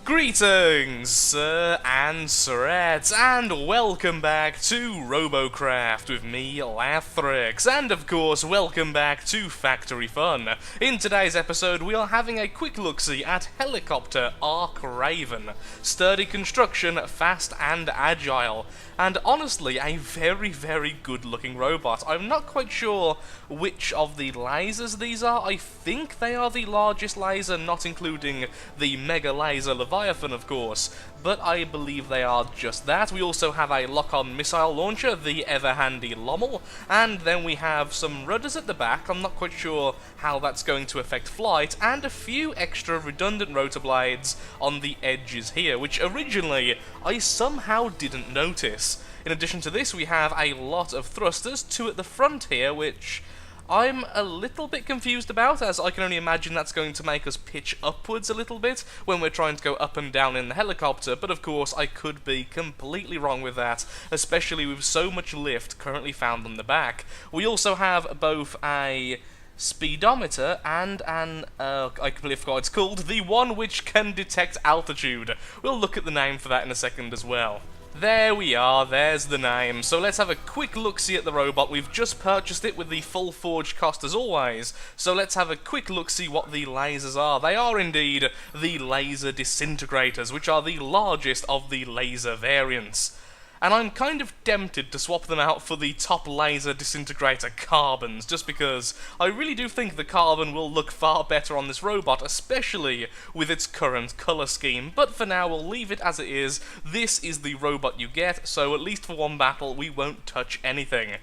Greetings, sir and sirettes, and welcome back to Robocraft with me, Lathrix, and of course, welcome back to Factory Fun. In today's episode, we are having a quick look-see at Helicopter Arc Raven. Sturdy construction, fast and agile, and honestly, a very, very good-looking robot. I'm not quite sure which of the lasers these are. I think they are the largest laser, not including the Mega Laser Leviathan, of course, but I believe they are just that. We also have a lock-on missile launcher, the ever-handy Lommel, and then we have some rudders at the back. I'm not quite sure how that's going to affect flight, and a few extra redundant rotor blades on the edges here, which originally I somehow didn't notice. In addition to this, we have a lot of thrusters, two at the front here, which I'm a little bit confused about, as I can only imagine that's going to make us pitch upwards a little bit when we're trying to go up and down in the helicopter, but of course I could be completely wrong with that, especially with so much lift currently found on the back. We also have both a speedometer and an, I completely forgot what it's called, the one which can detect altitude. We'll look at the name for that in a second as well. There we are, there's the name. So let's have a quick look-see at the robot. We've just purchased it with the full forge cost as always, so let's have a quick look-see what the lasers are. They are indeed the laser disintegrators, which are the largest of the laser variants. And I'm kind of tempted to swap them out for the top laser disintegrator carbons, just because I really do think the carbon will look far better on this robot, especially with its current colour scheme. But for now, we'll leave it as it is. This is the robot you get, so at least for one battle, we won't touch anything.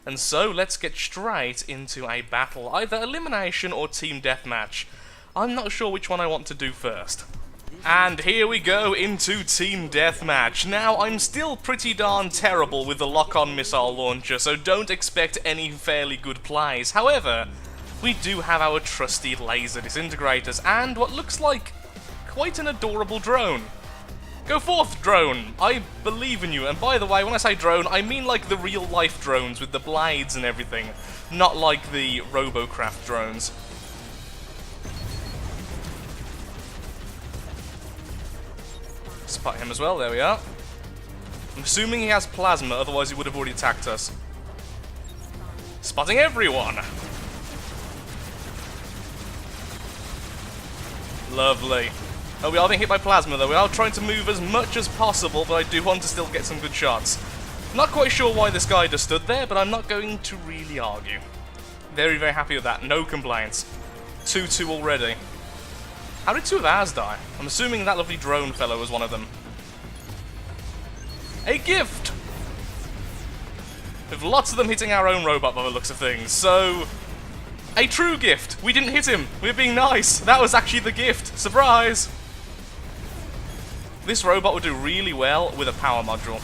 And so, let's get straight into a battle, either Elimination or Team Deathmatch. I'm not sure which one I want to do first. And here we go into Team Deathmatch. Now, I'm still pretty darn terrible with the lock-on missile launcher, so don't expect any fairly good plays. However, we do have our trusty laser disintegrators, and what looks like quite an adorable drone. Go forth, drone! I believe in you, and by the way, when I say drone, I mean like the real-life drones with the blades and everything, not like the Robocraft drones. Spot him as well, there we are. I'm assuming he has plasma, otherwise he would have already attacked us. Spotting everyone! Lovely. Oh, we are being hit by plasma though. We are trying to move as much as possible, but I do want to still get some good shots. Not quite sure why this guy just stood there, but I'm not going to really argue. Very, very happy with that. No complaints. 2-2 already. How did two of ours die? I'm assuming that lovely drone fellow was one of them. A gift! With lots of them hitting our own robot by the looks of things, so a true gift! We didn't hit him! We're being nice! That was actually the gift! Surprise! This robot would do really well with a power module.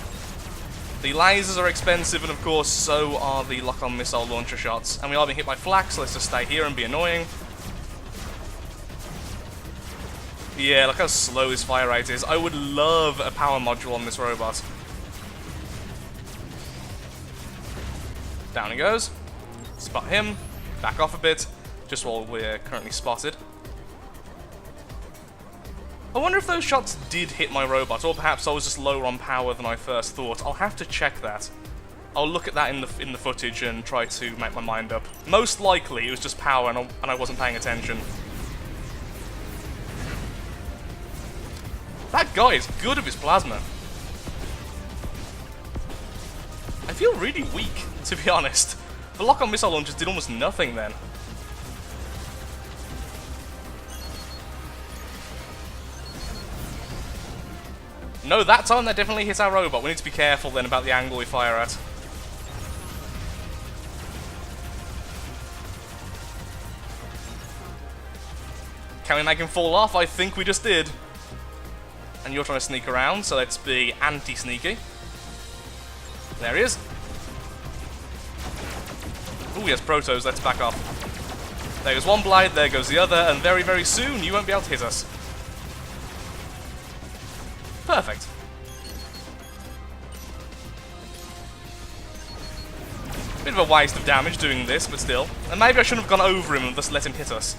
The lasers are expensive, and of course, so are the lock-on missile launcher shots. And we are being hit by flak, so let's just stay here and be annoying. Yeah, look how slow his fire rate is. I would love a power module on this robot. Down he goes. Spot him. Back off a bit, just while we're currently spotted. I wonder if those shots did hit my robot, or perhaps I was just lower on power than I first thought. I'll have to check that. I'll look at that in the footage and try to make my mind up. Most likely it was just power and I wasn't paying attention. That guy is good with his plasma. I feel really weak, to be honest. The lock-on missile launchers did almost nothing then. No, that time that definitely hit our robot. We need to be careful then about the angle we fire at. Can we make him fall off? I think we just did. And you're trying to sneak around, so let's be anti-sneaky. There he is. Ooh, he has protos, let's back up. There goes one blade, there goes the other, and very, very soon you won't be able to hit us. Perfect. Bit of a waste of damage doing this, but still. And maybe I shouldn't have gone over him and just let him hit us.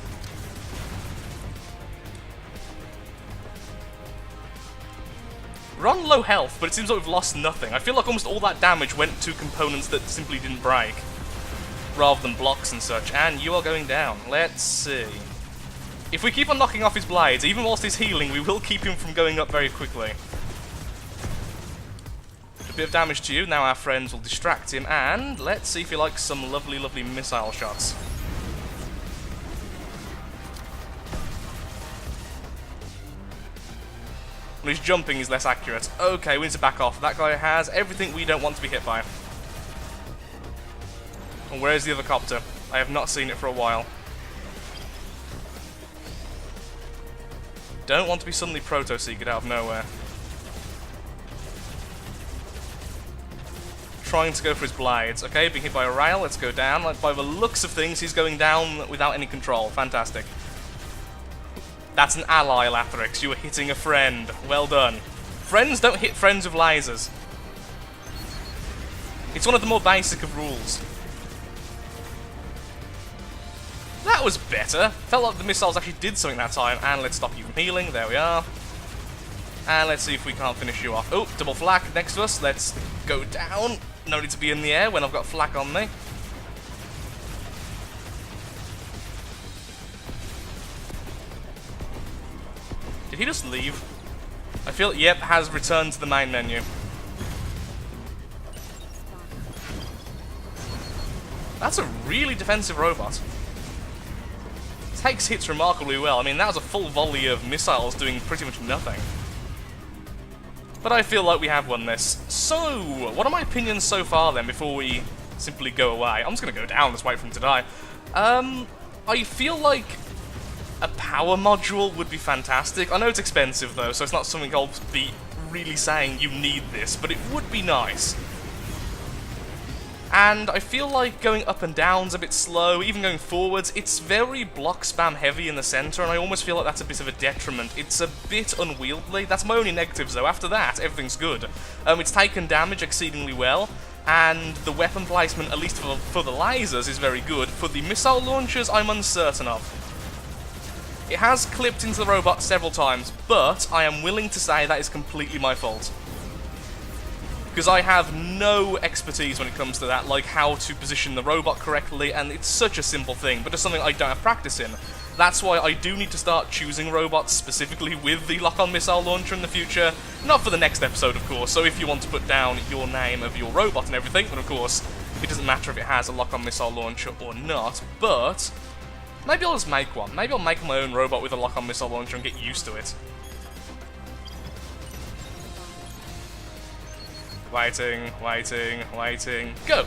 We're on low health, but it seems like we've lost nothing. I feel like almost all that damage went to components that simply didn't break, rather than blocks and such. And you are going down. Let's see. If we keep on knocking off his blades, even whilst he's healing, we will keep him from going up very quickly. A bit of damage to you. Now our friends will distract him, and let's see if he likes some lovely, lovely missile shots. When he's jumping, he's less accurate. Okay, we need to back off. That guy has everything we don't want to be hit by. And where's the other copter? I have not seen it for a while. Don't want to be suddenly proto-seeked out of nowhere. Trying to go for his blades. Okay, being hit by a rail, let's go down. Like, by the looks of things, he's going down without any control. Fantastic. That's an ally, Lathrix. You are hitting a friend. Well done. Friends don't hit friends with lasers. It's one of the more basic of rules. That was better. Felt like the missiles actually did something that time. And let's stop you from healing. There we are. And let's see if we can't finish you off. Oh, double flak next to us. Let's go down. No need to be in the air when I've got flak on me. Did he just leave? I feel, yep, has returned to the main menu. That's a really defensive robot. Takes hits remarkably well. I mean, that was a full volley of missiles doing pretty much nothing. But I feel like we have won this. So, what are my opinions so far then, before we simply go away? I'm just going to go down, let's wait for him to die. I feel like a power module would be fantastic. I know it's expensive though, so it's not something I'll be really saying you need this, but it would be nice. And I feel like going up and down's a bit slow, even going forwards. It's very block spam heavy in the center, and I almost feel like that's a bit of a detriment. It's a bit unwieldy. That's my only negatives though. After that, everything's good. It's taken damage exceedingly well, and the weapon placement, at least for the lasers, is very good. For the missile launchers, I'm uncertain of. It has clipped into the robot several times, but I am willing to say that is completely my fault. Because I have no expertise when it comes to that, like how to position the robot correctly, and it's such a simple thing, but it's something I don't have practice in. That's why I do need to start choosing robots specifically with the lock-on missile launcher in the future. Not for the next episode, of course, so if you want to put down your name of your robot and everything, then of course, it doesn't matter if it has a lock-on missile launcher or not, but maybe I'll just make one. Maybe I'll make my own robot with a lock-on missile launcher and get used to it. Waiting, waiting, waiting, go!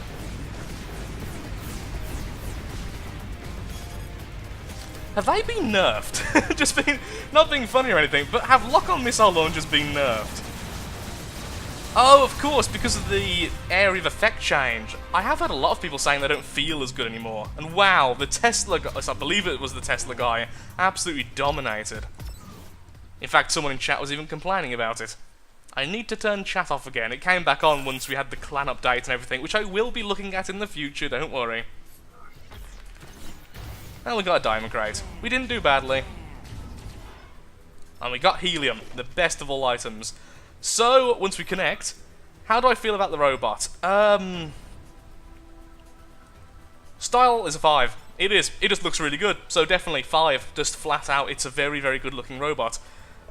Have they been nerfed? Just being, not being funny or anything, but have lock-on missile launchers been nerfed? Oh, of course, because of the area of effect change. I have had a lot of people saying they don't feel as good anymore. And wow, the Tesla guy, I believe it was the Tesla guy, absolutely dominated. In fact, someone in chat was even complaining about it. I need to turn chat off again. It came back on once we had the clan update and everything, which I will be looking at in the future, don't worry. And we got a diamond crate. We didn't do badly. And we got helium, the best of all items. So, once we connect, how do I feel about the robot? Style is a 5. It is. It just looks really good. So definitely 5. Just flat out, it's a very, very good looking robot.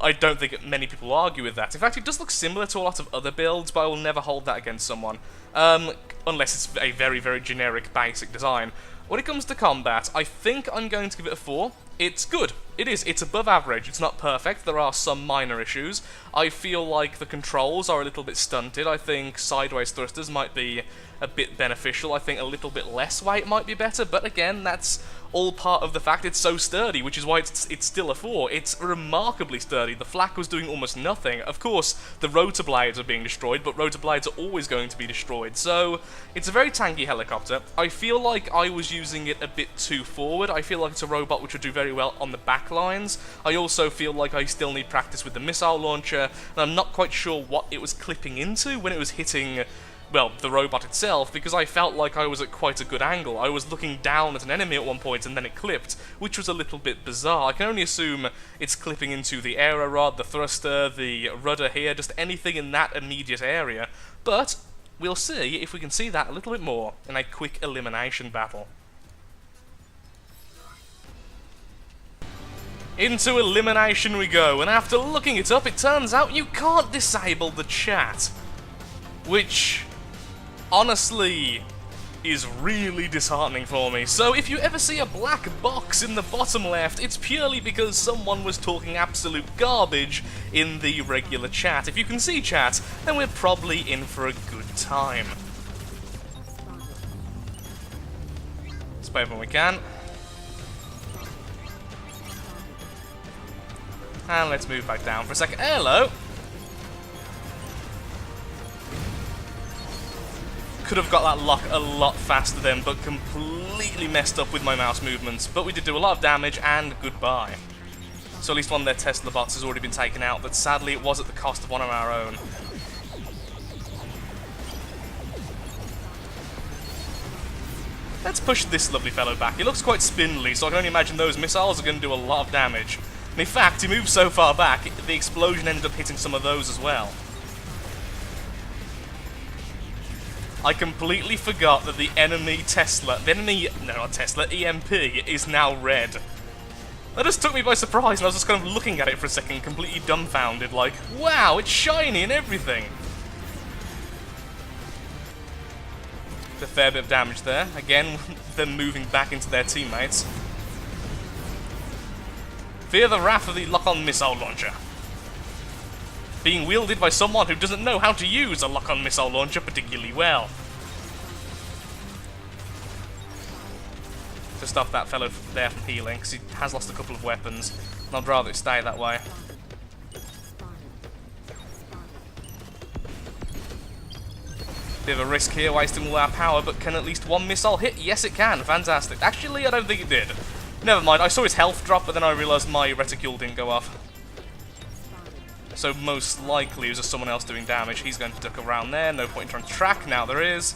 I don't think many people argue with that. In fact, it does look similar to a lot of other builds, but I will never hold that against someone. Unless it's a very, very generic, basic design. When it comes to combat, I think I'm going to give it a 4. It's good. It is. It's above average. It's not perfect. There are some minor issues. I feel like the controls are a little bit stunted. I think sideways thrusters might be a bit beneficial. I think a little bit less weight might be better, but again, that's all part of the fact it's so sturdy, which is why it's still a 4. It's remarkably sturdy. The flak was doing almost nothing. Of course, the rotor blades are being destroyed, but rotor blades are always going to be destroyed, so it's a very tanky helicopter. I feel like I was using it a bit too forward. I feel like it's a robot which would do very well on the back lines. I also feel like I still need practice with the missile launcher, and I'm not quite sure what it was clipping into when it was hitting well, the robot itself, because I felt like I was at quite a good angle. I was looking down at an enemy at one point and then it clipped, which was a little bit bizarre. I can only assume it's clipping into the aero rod, the thruster, the rudder here, just anything in that immediate area. But we'll see if we can see that a little bit more in a quick elimination battle. Into elimination we go, and after looking it up, it turns out you can't disable the chat. Which, honestly, is really disheartening for me. So if you ever see a black box in the bottom left, it's purely because someone was talking absolute garbage in the regular chat. If you can see chat, then we're probably in for a good time. Let's play when we can. And let's move back down for a second. Hello! Could have got that lock a lot faster then, but completely messed up with my mouse movements. But we did do a lot of damage, and goodbye. So at least one of their Tesla bots has already been taken out, but sadly it was at the cost of one of our own. Let's push this lovely fellow back. He looks quite spindly, so I can only imagine those missiles are going to do a lot of damage. And in fact, he moved so far back, the explosion ended up hitting some of those as well. I completely forgot that the enemy Tesla, EMP is now red. That just took me by surprise, and I was just kind of looking at it for a second, completely dumbfounded, like, wow, it's shiny and everything. A fair bit of damage there. Again, them moving back into their teammates. Fear the wrath of the lock-on missile launcher. Being wielded by someone who doesn't know how to use a lock-on missile launcher particularly well. To stop that fellow there from healing, because he has lost a couple of weapons, and I'd rather it stay that way. Bit of a risk here, wasting all our power, but can at least one missile hit? Yes, it can. Fantastic. Actually, I don't think it did. Never mind, I saw his health drop, but then I realised my reticule didn't go off. So most likely it was just someone else doing damage. He's going to duck around there, no point in trying to track, now there is.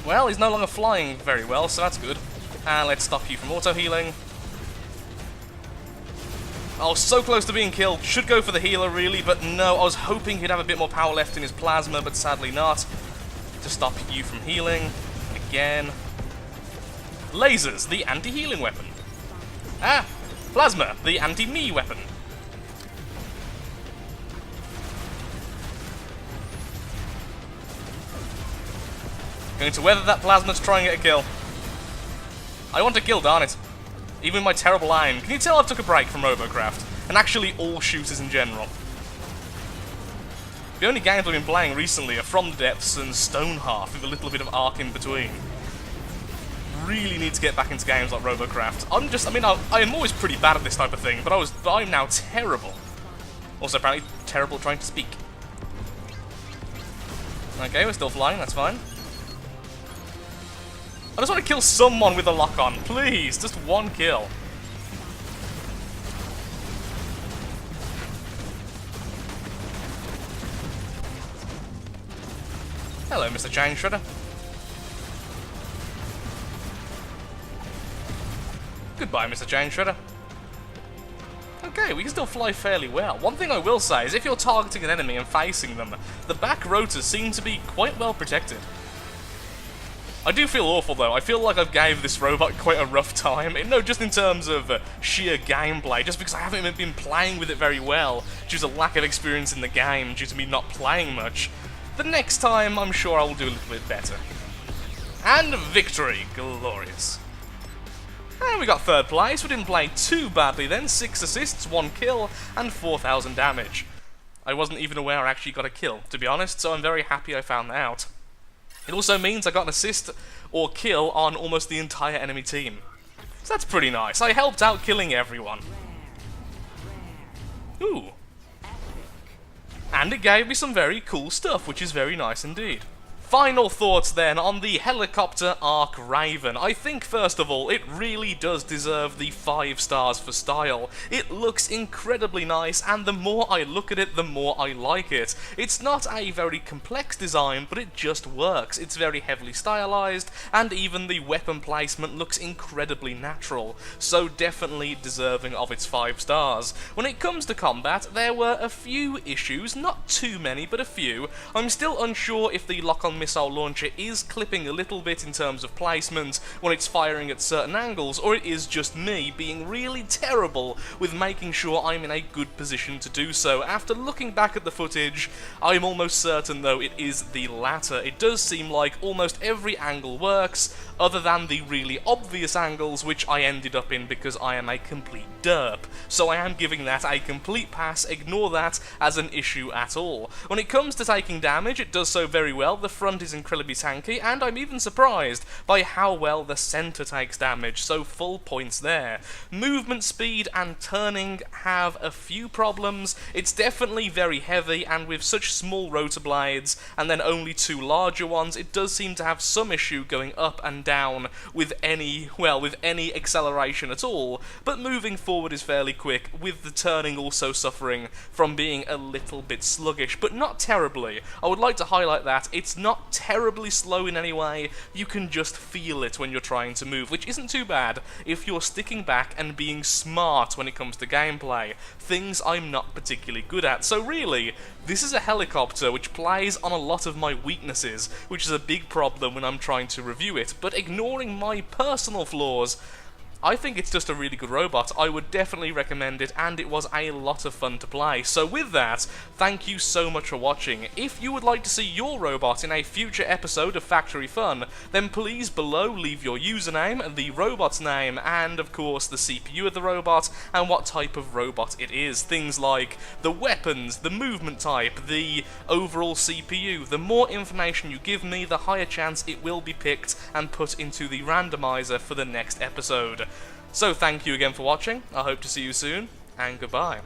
Well, he's no longer flying very well, so that's good. And let's stop you from auto-healing. Oh, so close to being killed. Should go for the healer, really, but no. I was hoping he'd have a bit more power left in his plasma, but sadly not. To stop you from healing. Again. Lasers, the anti-healing weapon. Ah! Plasma, the anti-me weapon. Going to weather that plasma to try and get a kill. I want a kill, darn it. Even with my terrible aim. Can you tell I took a break from Robocraft? And actually all shooters in general. The only games I've been playing recently are From the Depths and Stonehearth, with a little bit of arc in between. Really need to get back into games like Robocraft. I am always pretty bad at this type of thing, but I'm now terrible. Also apparently terrible at trying to speak. Okay, we're still flying, that's fine. I just want to kill someone with a lock-on, please, just one kill. Hello, Mr. Chain Shredder. Goodbye, Mr. Chain Shredder. Okay, we can still fly fairly well. One thing I will say is if you're targeting an enemy and facing them, the back rotors seem to be quite well protected. I do feel awful though. I feel like I've gave this robot quite a rough time. No, just in terms of sheer gameplay, just because I haven't been playing with it very well due to lack of experience in the game, due to me not playing much. The next time, I'm sure I will do a little bit better. And victory, glorious. And we got third place. We didn't play too badly then. 6 assists, 1 kill, and 4,000 damage. I wasn't even aware I actually got a kill, to be honest, so I'm very happy I found that out. It also means I got an assist or kill on almost the entire enemy team. So that's pretty nice. I helped out killing everyone. Ooh. And it gave me some very cool stuff, which is very nice indeed. Final thoughts then on the Helicopter Arc Raven. I think first of all, it really does deserve the 5 stars for style. It looks incredibly nice, and the more I look at it, the more I like it. It's not a very complex design, but it just works. It's very heavily stylized, and even the weapon placement looks incredibly natural, so definitely deserving of its 5 stars. When it comes to combat, there were a few issues, not too many, but a few. I'm still unsure if the lock-on missile launcher is clipping a little bit in terms of placement when it's firing at certain angles, or it is just me being really terrible with making sure I'm in a good position to do so. After looking back at the footage, I'm almost certain though it is the latter. It does seem like almost every angle works, other than the really obvious angles which I ended up in because I am a complete derp. So I am giving that a complete pass, ignore that as an issue at all. When it comes to taking damage, it does so very well. The front is incredibly tanky, and I'm even surprised by how well the center takes damage, so full points there. Movement speed and turning have a few problems. It's definitely very heavy, and with such small rotor blades, and then only 2 larger ones, it does seem to have some issue going up and down with any acceleration at all, but moving forward is fairly quick, with the turning also suffering from being a little bit sluggish, but not terribly. I would like to highlight that it's not terribly slow in any way, you can just feel it when you're trying to move, which isn't too bad if you're sticking back and being smart when it comes to gameplay, things I'm not particularly good at. So really, this is a helicopter which plays on a lot of my weaknesses, which is a big problem when I'm trying to review it, but ignoring my personal flaws, I think it's just a really good robot. I would definitely recommend it, and it was a lot of fun to play. So with that, thank you so much for watching. If you would like to see your robot in a future episode of Factory Fun, then please below leave your username, the robot's name, and of course the CPU of the robot, and what type of robot it is. Things like the weapons, the movement type, the overall CPU. The more information you give me, the higher chance it will be picked and put into the randomizer for the next episode. So thank you again for watching, I hope to see you soon, and goodbye.